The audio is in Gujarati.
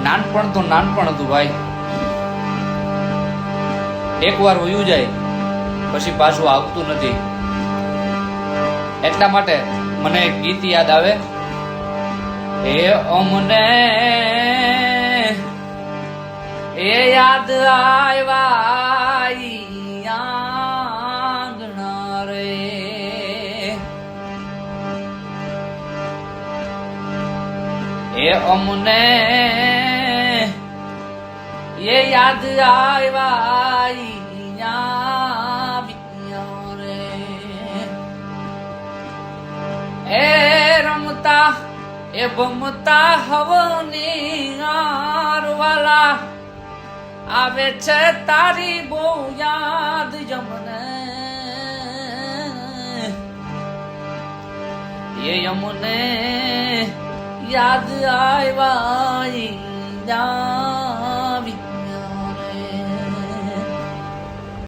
નાનપણ તો નાનપણ હતું ભાઈ, એકવાર વયું જાય પછી પાછું આવતું નથી. એટલા માટે મને એક ગીત યાદ આવે, એ અમને એ યાદ આવ્યા આંગણા રે, એ અમને એ યાદ આવ્યા રે, એ રમતા એ ભમતા હવની હારવાલા આવે છે તારી બહુ યાદ જમને, એ અમને યાદ આવ્યા